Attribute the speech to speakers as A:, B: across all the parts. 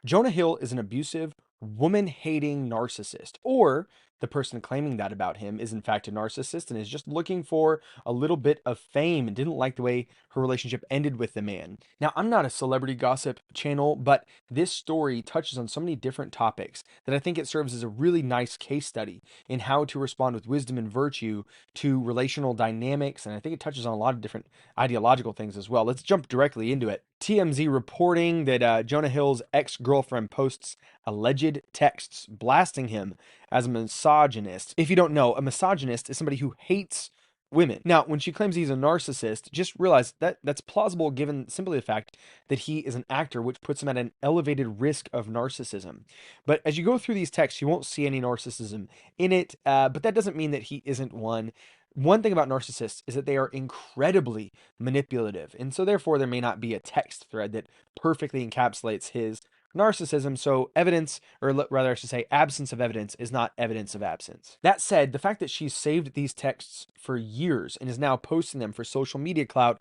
A: Jonah Hill is an abusive, woman-hating narcissist, or the person claiming that about him is in fact a narcissist and is just looking for a little bit of fame and didn't like the way her relationship ended with the man. Now, I'm not a celebrity gossip channel, but this story touches on so many different topics that I think it serves as a really nice case study in how to respond with wisdom and virtue to relational dynamics, and I think it touches on a lot of different ideological things as well. Let's jump directly into it. TMZ reporting that Jonah Hill's ex-girlfriend posts alleged texts blasting him as a misogynist. If you don't know, a misogynist is somebody who hates women. Now, when she claims he's a narcissist, just realize that that's plausible given simply the fact that he is an actor, which puts him at an elevated risk of narcissism. But as you go through these texts, you won't see any narcissism in it, but that doesn't mean that he isn't one. One thing about narcissists is that they are incredibly manipulative, and so therefore there may not be a text thread that perfectly encapsulates his narcissism. So evidence, or rather I should say absence of evidence, is not evidence of absence. That said, the fact that she's saved these texts for years and is now posting them for social media clout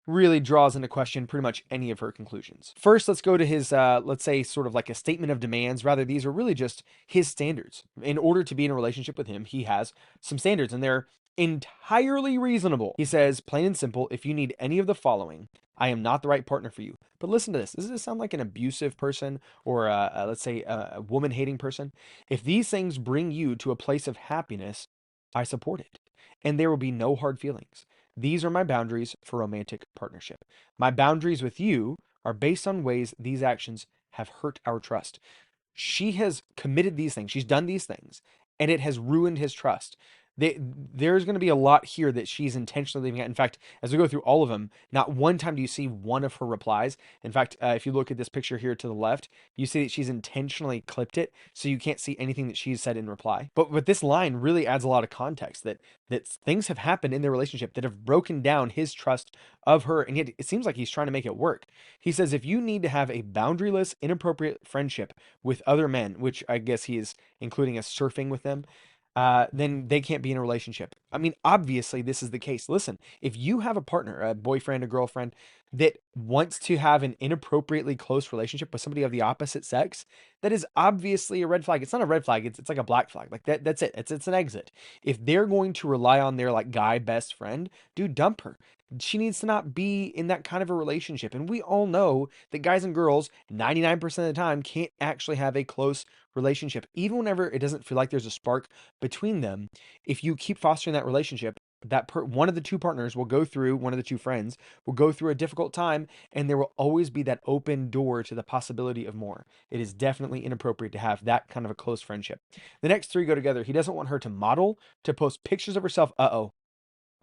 A: really draws into question pretty much any of her conclusions. First, let's go to his, let's say, sort of like a statement of demands. Rather, these are really just his standards. In order to be in a relationship with him, he has some standards, and they're entirely reasonable. He says, plain and simple, if you need any of the following, I am not the right partner for you. But listen to this. Does this sound like an abusive person or, let's say, a woman-hating person? If these things bring you to a place of happiness, I support it. And there will be no hard feelings. These are my boundaries for romantic partnership. My boundaries with you are based on ways these actions have hurt our trust. She has committed these things. She's done these things, and it has ruined his trust. There's going to be a lot here that she's intentionally leaving out. In fact, as we go through all of them, not one time do you see one of her replies. In fact, if you look at this picture here to the left, you see that she's intentionally clipped it so you can't see anything that she's said in reply. But this line really adds a lot of context that things have happened in their relationship that have broken down his trust of her, and yet it seems like he's trying to make it work. He says, if you need to have a boundaryless, inappropriate friendship with other men, which I guess he is including as surfing with them, then they can't be in a relationship. I mean, obviously, this is the case. Listen, if you have a partner, a boyfriend, a girlfriend that wants to have an inappropriately close relationship with somebody of the opposite sex, that is obviously a red flag. It's not a red flag. It's like a black flag. Like that's it. It's an exit. If they're going to rely on their like guy best friend, dude, dump her. She needs to not be in that kind of a relationship. And we all know that guys and girls, 99% of the time, can't actually have a close relationship. Even whenever it doesn't feel like there's a spark between them, if you keep fostering that relationship, one of the two partners will go through, one of the two friends will go through a difficult time, and there will always be that open door to the possibility of more. It is definitely inappropriate to have that kind of a close friendship. The next three go together. He doesn't want her to model, to post pictures of herself,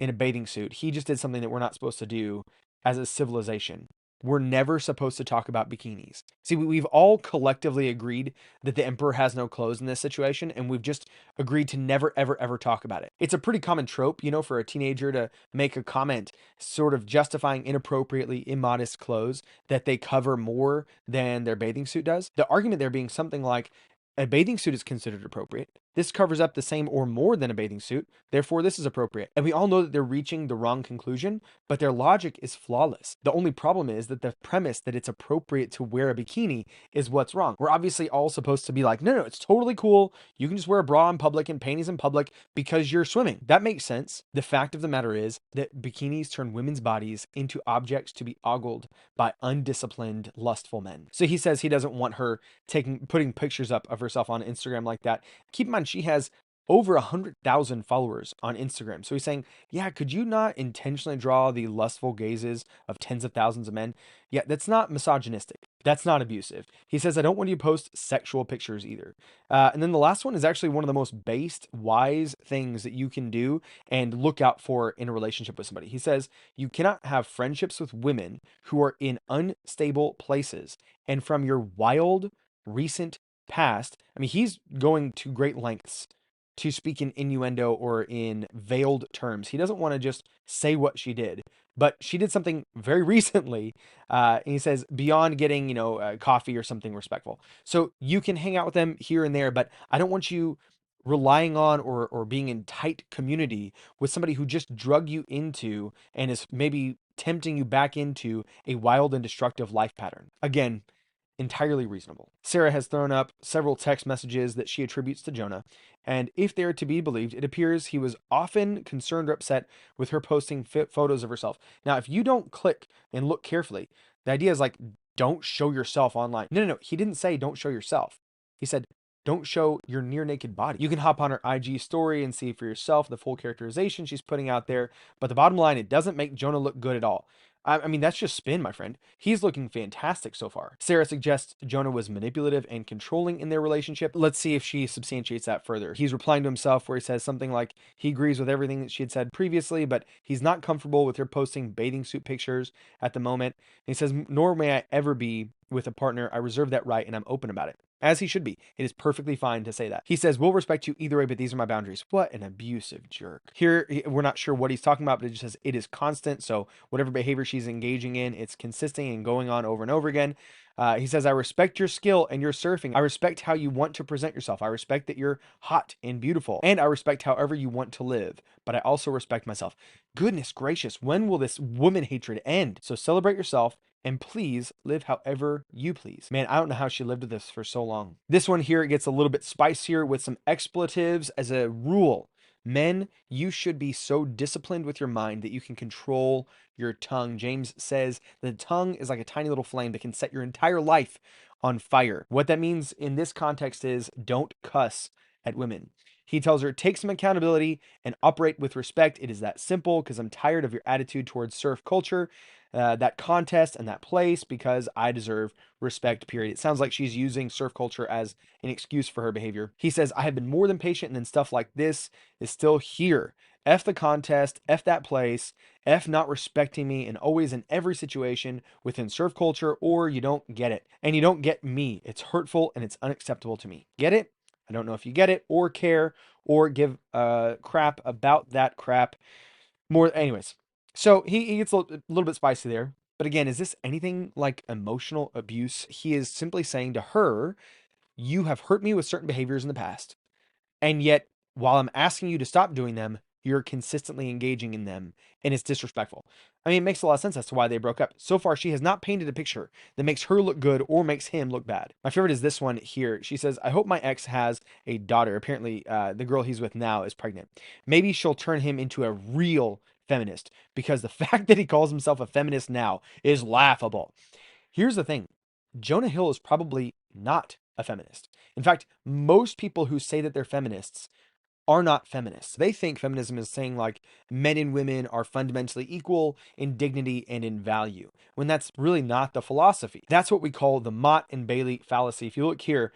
A: in a bathing suit. He just did something that we're not supposed to do as a civilization. We're never supposed to talk about bikinis. See, we've all collectively agreed that the emperor has no clothes in this situation, and we've just agreed to never, ever, ever talk about it. It's a pretty common trope, for a teenager to make a comment sort of justifying inappropriately immodest clothes that they cover more than their bathing suit does. The argument there being something like, a bathing suit is considered appropriate. This covers up the same or more than a bathing suit. Therefore, this is appropriate. And we all know that they're reaching the wrong conclusion, but their logic is flawless. The only problem is that the premise that it's appropriate to wear a bikini is what's wrong. We're obviously all supposed to be like, no, it's totally cool. You can just wear a bra in public and panties in public because you're swimming. That makes sense. The fact of the matter is that bikinis turn women's bodies into objects to be ogled by undisciplined, lustful men. So he says he doesn't want her putting pictures up of herself on Instagram like that. Keep in mind, she has over 100,000 followers on Instagram. So he's saying, yeah, could you not intentionally draw the lustful gazes of tens of thousands of men? Yeah, that's not misogynistic. That's not abusive. He says, I don't want you to post sexual pictures either. And then the last one is actually one of the most based, wise things that you can do and look out for in a relationship with somebody. He says, you cannot have friendships with women who are in unstable places and from your wild, recent past. I mean, he's going to great lengths to speak in innuendo or in veiled terms. He doesn't want to just say what she did, but she did something very recently. And he says, beyond getting, coffee or something respectful. So you can hang out with them here and there, but I don't want you relying on or being in tight community with somebody who just drug you into and is maybe tempting you back into a wild and destructive life pattern. Again, entirely reasonable. Sarah has thrown up several text messages that she attributes to Jonah, and if they are to be believed, it appears he was often concerned or upset with her posting photos of herself. Now, if you don't click and look carefully, the idea is like, don't show yourself online. No. He didn't say don't show yourself. He said, don't show your near naked body. You can hop on her IG story and see for yourself the full characterization she's putting out there. But the bottom line, it doesn't make Jonah look good at all. I mean, that's just spin, my friend. He's looking fantastic so far. Sarah suggests Jonah was manipulative and controlling in their relationship. Let's see if she substantiates that further. He's replying to himself where he says something like he agrees with everything that she had said previously, but he's not comfortable with her posting bathing suit pictures at the moment. And he says, nor may I ever be with a partner. I reserve that right and I'm open about it. As he should be. It is perfectly fine to say that. He says, we'll respect you either way, but these are my boundaries. What an abusive jerk. Here, we're not sure what he's talking about, but it just says it is constant. So whatever behavior she's engaging in, it's consistent and going on over and over again. He says, I respect your skill and your surfing. I respect how you want to present yourself. I respect that you're hot and beautiful. And I respect however you want to live. But I also respect myself. Goodness gracious, when will this woman hatred end? So celebrate yourself. And please live however you please. Man, I don't know how she lived with this for so long. This one here, it gets a little bit spicier with some expletives. As a rule, men, you should be so disciplined with your mind that you can control your tongue. James says the tongue is like a tiny little flame that can set your entire life on fire. What that means in this context is don't cuss at women. He tells her, take some accountability and operate with respect. It is that simple because I'm tired of your attitude towards surf culture. That contest and that place because I deserve respect, period. It sounds like she's using surf culture as an excuse for her behavior. He says, I have been more than patient and then stuff like this is still here. F the contest, F that place, F not respecting me and always in every situation within surf culture, or you don't get it. And you don't get me. It's hurtful and it's unacceptable to me. Get it? I don't know if you get it or care or give a crap about that crap. More, anyways. So he gets a little bit spicy there. But again, is this anything like emotional abuse? He is simply saying to her, you have hurt me with certain behaviors in the past. And yet, while I'm asking you to stop doing them, you're consistently engaging in them. And it's disrespectful. I mean, it makes a lot of sense as to why they broke up. So far, she has not painted a picture that makes her look good or makes him look bad. My favorite is this one here. She says, I hope my ex has a daughter. Apparently, the girl he's with now is pregnant. Maybe she'll turn him into a real feminist, because the fact that he calls himself a feminist now is laughable. Here's the thing. Jonah Hill is probably not a feminist. In fact, most people who say that they're feminists are not feminists. They think feminism is saying like men and women are fundamentally equal in dignity and in value, when that's really not the philosophy. That's what we call the Mott and Bailey fallacy. If you look here,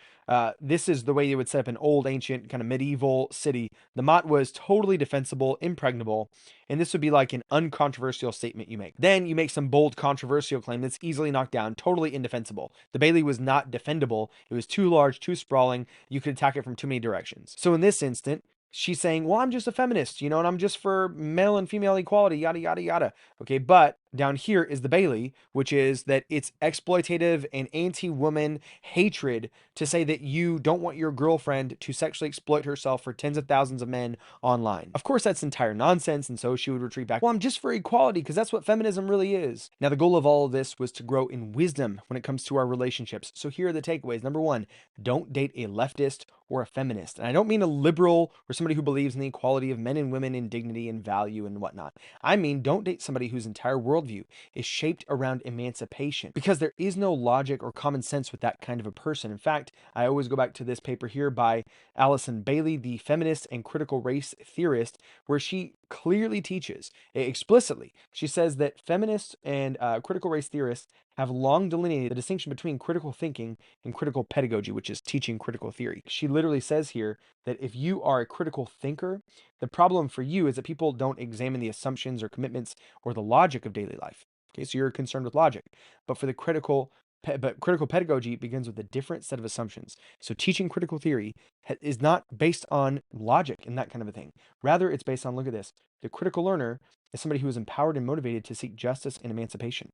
A: this is the way you would set up an old ancient kind of medieval city. The Mott was totally defensible, impregnable, and this would be like an uncontroversial statement you make. Then you make some bold controversial claim that's easily knocked down, totally indefensible. The Bailey was not defendable. It was too large, too sprawling. You could attack it from too many directions. So in this instant, she's saying, well, I'm just a feminist, and I'm just for male and female equality, yada, yada, yada. Okay, but down here is the Bailey, which is that it's exploitative and anti-woman hatred to say that you don't want your girlfriend to sexually exploit herself for tens of thousands of men online. Of course, that's entire nonsense, and so she would retreat back, well, I'm just for equality because that's what feminism really is. Now, the goal of all of this was to grow in wisdom when it comes to our relationships. So here are the takeaways. Number one, don't date a leftist or a feminist. And I don't mean a liberal or somebody who believes in the equality of men and women in dignity and value and whatnot. I mean, don't date somebody whose entire worldview is shaped around emancipation, because there is no logic or common sense with that kind of a person. In fact, I always go back to this paper here by Allison Bailey, the feminist and critical race theorist, where she clearly teaches explicitly. She says that feminists and critical race theorists have long delineated the distinction between critical thinking and critical pedagogy, which is teaching critical theory. She literally says here that if you are a critical thinker, the problem for you is that people don't examine the assumptions or commitments or the logic of daily life. Okay, so you're concerned with logic. But for the critical pedagogy begins with a different set of assumptions. So teaching critical theory is not based on logic and that kind of a thing. Rather, it's based on, look at this, the critical learner is somebody who is empowered and motivated to seek justice and emancipation.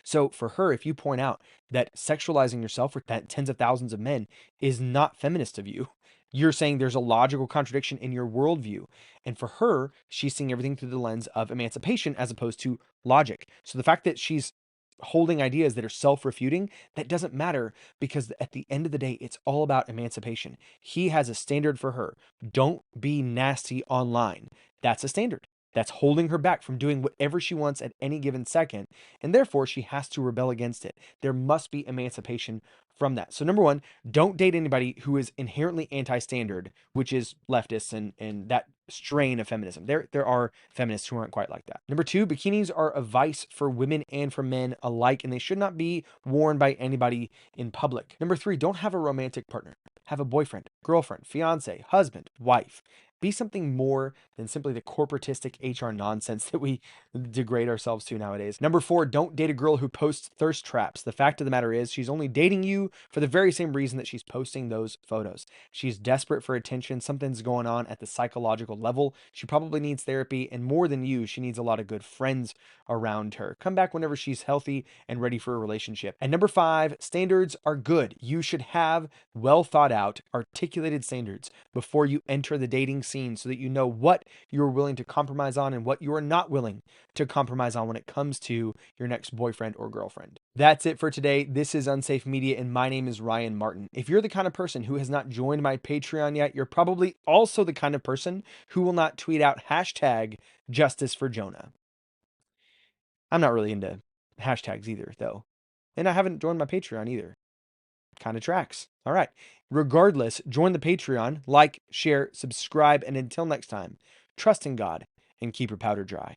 A: So for her, if you point out that sexualizing yourself for tens of thousands of men is not feminist of you, you're saying there's a logical contradiction in your worldview. And for her, she's seeing everything through the lens of emancipation as opposed to logic. So the fact that she's holding ideas that are self-refuting, that doesn't matter, because at the end of the day, it's all about emancipation. He has a standard for her. Don't be nasty online. That's a standard. That's holding her back from doing whatever she wants at any given second, and therefore she has to rebel against it. There must be emancipation from that. So number one, don't date anybody who is inherently anti-standard, which is leftists and that strain of feminism. There are feminists who aren't quite like that. Number two, bikinis are a vice for women and for men alike, and they should not be worn by anybody in public. Number three, don't have a romantic partner. Have a boyfriend, girlfriend, fiance, husband, wife. Be something more than simply the corporatistic HR nonsense that we degrade ourselves to nowadays. Number four, don't date a girl who posts thirst traps. The fact of the matter is, she's only dating you for the very same reason that she's posting those photos. She's desperate for attention. Something's going on at the psychological level. She probably needs therapy, and more than you, she needs a lot of good friends around her. Come back whenever she's healthy and ready for a relationship. And number five, standards are good. You should have well thought out, articulated standards before you enter the dating scene so that you know what you're willing to compromise on and what you are not willing to compromise on when it comes to your next boyfriend or girlfriend. That's it for today. This is Unsafe Media, and my name is Ryan Martin. If you're the kind of person who has not joined my Patreon yet, you're probably also the kind of person who will not tweet out hashtag justice for Jonah. I'm not really into hashtags either, though. And I haven't joined my Patreon either. Kind of tracks. All right. Regardless, join the Patreon, like, share, subscribe, and until next time, trust in God and keep your powder dry.